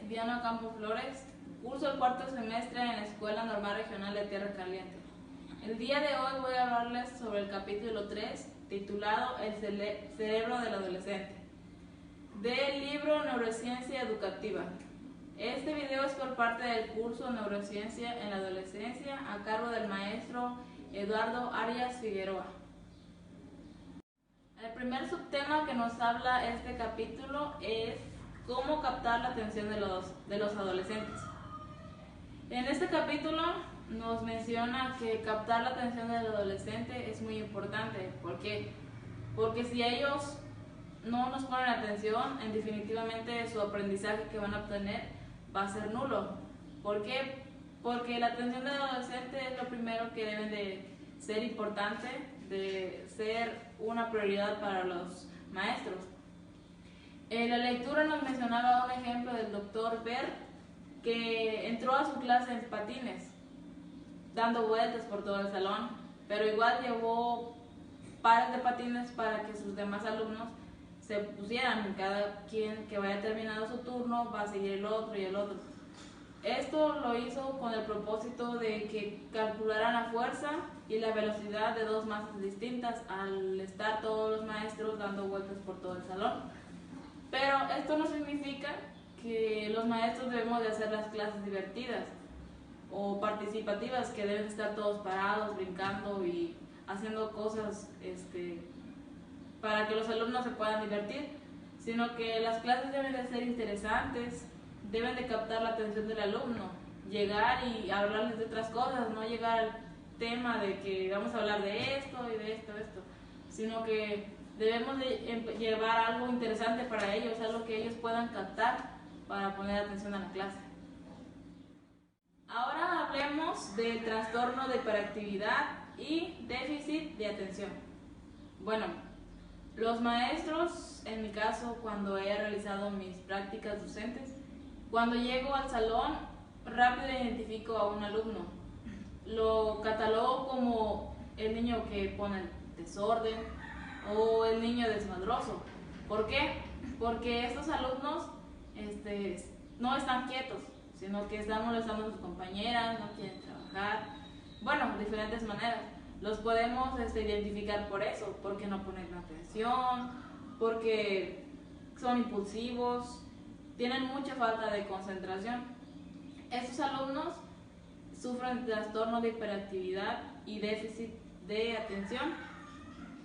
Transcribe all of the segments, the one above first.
Diana Campos Flores, curso el cuarto semestre en la Escuela Normal Regional de Tierra Caliente. El día de hoy voy a hablarles sobre el capítulo 3, titulado El cerebro del adolescente, del libro Neurociencia Educativa. Este video es por parte del curso Neurociencia en la Adolescencia a cargo del maestro Eduardo Arias Figueroa. El primer subtema que nos habla este capítulo es cómo captar la atención de los adolescentes. En este capítulo nos menciona que captar la atención del adolescente es muy importante. ¿Por qué? Porque si ellos no nos ponen atención, definitivamente su aprendizaje que van a obtener va a ser nulo. ¿Por qué? Porque la atención del adolescente es lo primero que deben de ser importante, de ser una prioridad para los maestros. En la lectura nos mencionaba un ejemplo del doctor Berg, que entró a su clase en patines, dando vueltas por todo el salón, pero igual llevó pares de patines para que sus demás alumnos se pusieran. Cada quien que vaya terminando su turno va a seguir el otro y el otro. Esto lo hizo con el propósito de que calcularan la fuerza y la velocidad de dos masas distintas al estar todos los maestros dando vueltas por todo el salón. Pero esto no significa que los maestros debemos de hacer las clases divertidas o participativas, que deben estar todos parados, brincando y haciendo cosas para que los alumnos se puedan divertir, sino que las clases deben de ser interesantes, deben de captar la atención del alumno, llegar y hablarles de otras cosas, no llegar al tema de que vamos a hablar de esto y de esto, sino que debemos de llevar algo interesante para ellos, algo que ellos puedan captar para poner atención a la clase. Ahora hablemos del trastorno de hiperactividad y déficit de atención. Bueno, los maestros, en mi caso, cuando he realizado mis prácticas docentes, cuando llego al salón, rápido identifico a un alumno. Lo catalogo como el niño que pone desorden o el niño desmadroso. ¿Por qué? Porque estos alumnos no están quietos, sino que están molestando a sus compañeras, no quieren trabajar. Bueno, de diferentes maneras. Los podemos identificar por eso, porque no ponen atención, porque son impulsivos, tienen mucha falta de concentración. Estos alumnos sufren trastorno de hiperactividad y déficit de atención.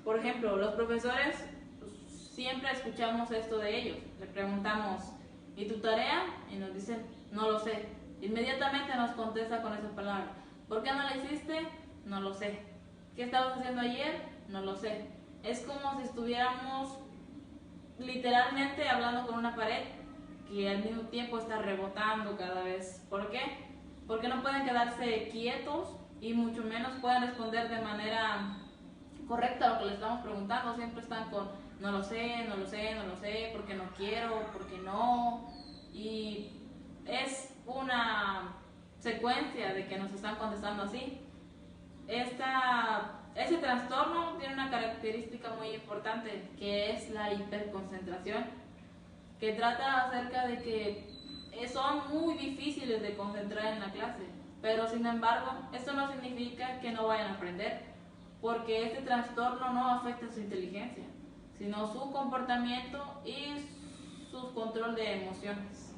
Por ejemplo, los profesores siempre escuchamos esto de ellos. Le preguntamos, ¿y tu tarea? Y nos dicen, no lo sé. Inmediatamente nos contesta con esa palabra. ¿Por qué no la hiciste? No lo sé. ¿Qué estabas haciendo ayer? No lo sé. Es como si estuviéramos literalmente hablando con una pared que al mismo tiempo está rebotando cada vez. ¿Por qué? Porque no pueden quedarse quietos y mucho menos pueden responder de manera correcta a lo que les estamos preguntando. Siempre están con no lo sé, no lo sé, no lo sé, porque no quiero, porque no. Y es una secuencia de que nos están contestando así. Ese trastorno tiene una característica muy importante, que es la hiperconcentración, que trata acerca de que son muy difíciles de concentrar en la clase, pero sin embargo, esto no significa que no vayan a aprender, porque este trastorno no afecta su inteligencia, sino su comportamiento y su control de emociones.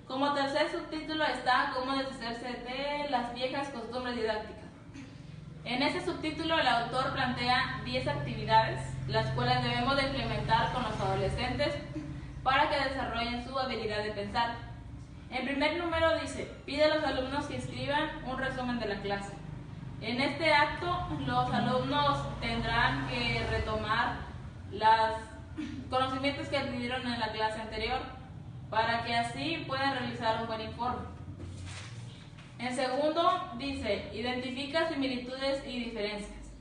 Como tercer subtítulo está cómo deshacerse de las viejas costumbres didácticas. En este subtítulo el autor plantea 10 actividades, las cuales debemos de implementar con los adolescentes para que desarrollen su habilidad de pensar. En primer número dice, pide a los alumnos que escriban un resumen de la clase. En este acto los alumnos tendrán que retomar los conocimientos que adquirieron en la clase anterior, para que así puedan realizar un buen informe. En segundo, dice, identifica similitudes y diferencias.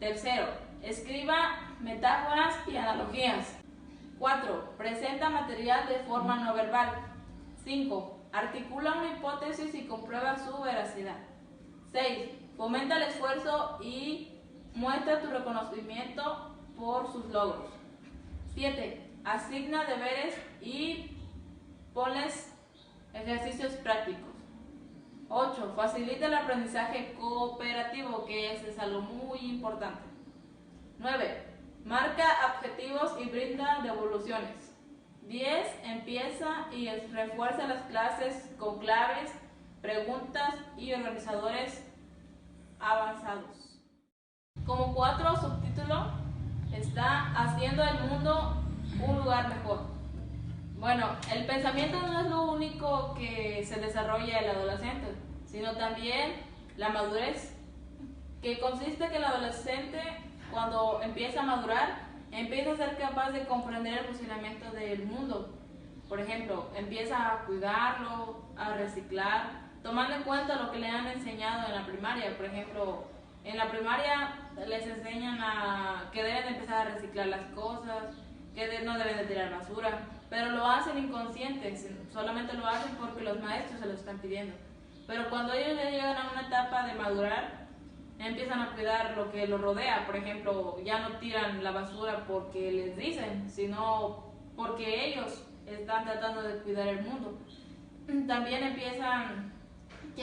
Tercero, escriba metáforas y analogías. 4. Presenta material de forma no verbal. 5. Articula una hipótesis y comprueba su veracidad. 6. Fomenta el esfuerzo y muestra tu reconocimiento por sus logros. 7. Asigna deberes y Ponles ejercicios prácticos. 8. Facilita el aprendizaje cooperativo, que es algo muy importante. 9. Marca objetivos y brinda devoluciones. 10. Empieza y refuerza las clases con claves, preguntas y organizadores avanzados. Como 4 subtítulo está Haciendo el mundo un lugar mejor. Bueno, el pensamiento no es lo único que se desarrolla en el adolescente, sino también la madurez, que consiste que el adolescente, cuando empieza a madurar, empieza a ser capaz de comprender el funcionamiento del mundo. Por ejemplo, empieza a cuidarlo, a reciclar, tomando en cuenta lo que le han enseñado en la primaria. Por ejemplo, en la primaria les enseñan que deben empezar a reciclar las cosas, que no deben de tirar basura, pero lo hacen inconscientes, solamente lo hacen porque los maestros se lo están pidiendo. Pero cuando ellos ya llegan a una etapa de madurar, empiezan a cuidar lo que los rodea. Por ejemplo, ya no tiran la basura porque les dicen, sino porque ellos están tratando de cuidar el mundo. También empiezan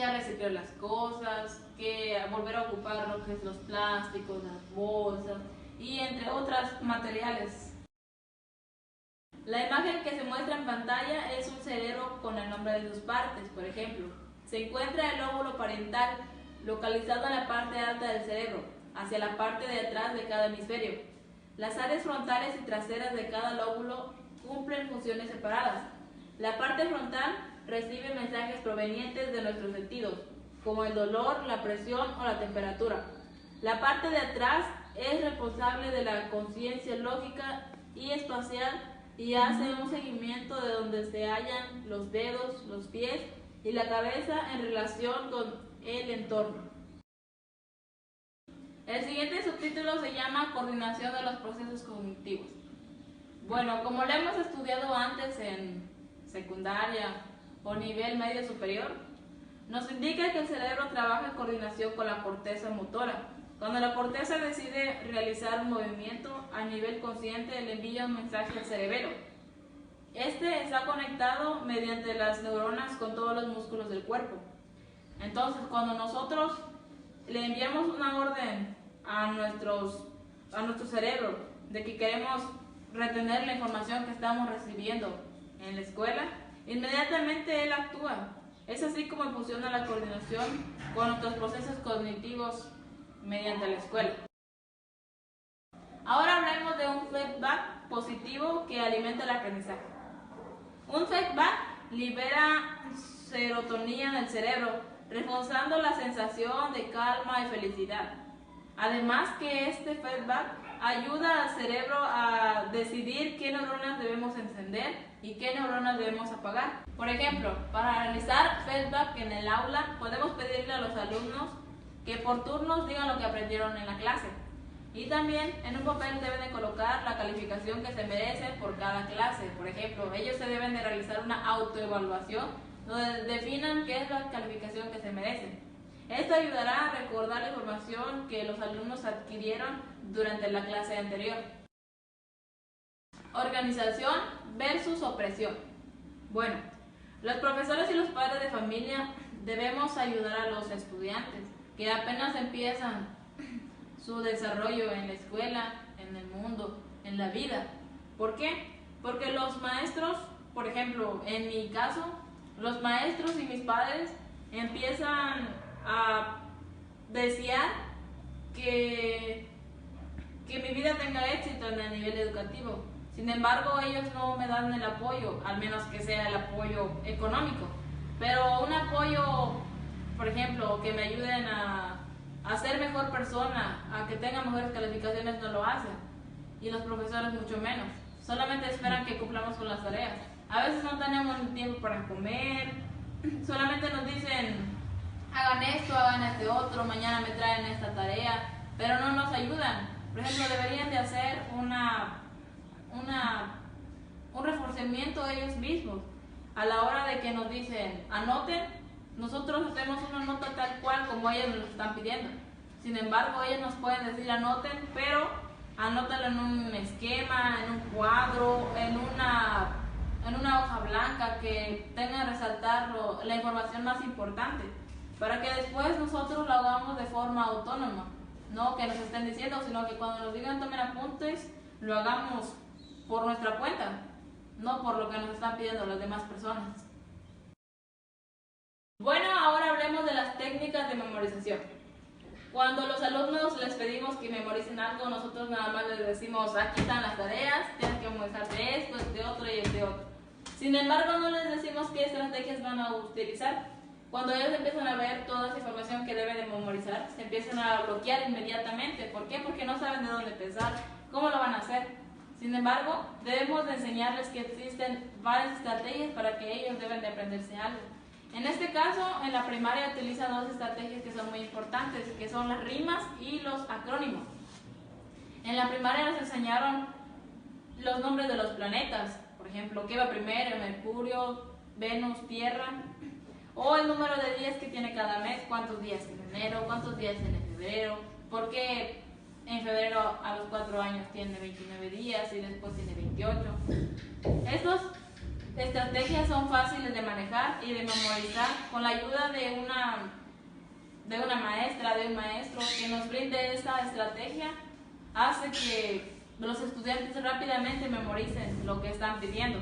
a reciclar las cosas, a volver a ocupar lo que es los plásticos, las bolsas y entre otros materiales. La imagen que se muestra en pantalla es un cerebro con el nombre de sus partes. Por ejemplo, se encuentra el lóbulo parental, localizado en la parte alta del cerebro, hacia la parte de atrás de cada hemisferio. Las áreas frontales y traseras de cada lóbulo cumplen funciones separadas. La parte frontal recibe mensajes provenientes de nuestros sentidos, como el dolor, la presión o la temperatura. La parte de atrás es responsable de la conciencia lógica y espacial y hace un seguimiento de donde se hallan los dedos, los pies y la cabeza en relación con el entorno. El siguiente subtítulo se llama Coordinación de los procesos cognitivos. Bueno, como lo hemos estudiado antes en secundaria o nivel medio superior, nos indica que el cerebro trabaja en coordinación con la corteza motora. Cuando la corteza decide realizar un movimiento a nivel consciente, le envía un mensaje al cerebelo. Este está conectado mediante las neuronas con todos los músculos del cuerpo. Entonces, cuando nosotros le enviamos una orden a nuestro cerebro de que queremos retener la información que estamos recibiendo en la escuela, inmediatamente él actúa. Es así como funciona la coordinación con nuestros procesos cognitivos mediante la escuela. Ahora hablemos de un feedback positivo que alimenta el aprendizaje. Un feedback libera serotonina en el cerebro, reforzando la sensación de calma y felicidad. Además que este feedback ayuda al cerebro a decidir qué neuronas debemos encender y qué neuronas debemos apagar. Por ejemplo, para realizar feedback en el aula, podemos pedirle a los alumnos que por turnos digan lo que aprendieron en la clase. Y también en un papel deben de colocar la calificación que se merecen por cada clase. Por ejemplo, ellos se deben de realizar una autoevaluación donde definan qué es la calificación que se merecen. Esto ayudará a recordar la información que los alumnos adquirieron durante la clase anterior. Organización versus opresión. Bueno, los profesores y los padres de familia debemos ayudar a los estudiantes que apenas empiezan su desarrollo en la escuela, en el mundo, en la vida. ¿Por qué? Porque los maestros, por ejemplo, en mi caso, los maestros y mis padres empiezan a desear que mi vida tenga éxito en el nivel educativo. Sin embargo, ellos no me dan el apoyo, al menos que sea el apoyo económico. Pero un apoyo, por ejemplo, que me ayuden a ser mejor persona, a que tenga mejores calificaciones, no lo hacen. Y los profesores mucho menos. Solamente esperan que cumplamos con las tareas. A veces no tenemos tiempo para comer. Solamente nos dicen, hagan esto, hagan este otro, mañana me traen esta tarea. Pero no nos ayudan. Por ejemplo, deberían de hacer un reforzamiento ellos mismos. A la hora de que nos dicen, anoten, nosotros hacemos una nota tal cual como ellos nos lo están pidiendo. Sin embargo, ellos nos pueden decir anoten, pero anótalo en un esquema, en un cuadro, en una hoja blanca. blanca, que tenga que resaltar la información más importante, para que después nosotros lo hagamos de forma autónoma, no que nos estén diciendo, sino que cuando nos digan tomen apuntes, lo hagamos por nuestra cuenta, no por lo que nos están pidiendo las demás personas. Bueno, ahora hablemos de las técnicas de memorización. Cuando los alumnos les pedimos que memoricen algo, nosotros nada más les decimos, aquí están las tareas, tienes que memorizar de esto, de otro y de otro. Sin embargo, no les decimos qué estrategias van a utilizar. Cuando ellos empiezan a ver toda esa información que deben de memorizar, se empiezan a bloquear inmediatamente. ¿Por qué? Porque no saben de dónde empezar, cómo lo van a hacer. Sin embargo, debemos de enseñarles que existen varias estrategias para que ellos deben de aprenderse algo. En este caso, en la primaria utiliza dos estrategias que son muy importantes, que son las rimas y los acrónimos. En la primaria nos enseñaron los nombres de los planetas, por ejemplo, ¿qué va primero? Mercurio, Venus, Tierra, o el número de días que tiene cada mes, cuántos días en enero, cuántos días en febrero, por qué en febrero a los 4 años tiene 29 días y después tiene 28. Estas estrategias son fáciles de manejar y de memorizar con la ayuda de una maestra, de un maestro que nos brinde esta estrategia. Hace que los estudiantes rápidamente memoricen lo que están pidiendo.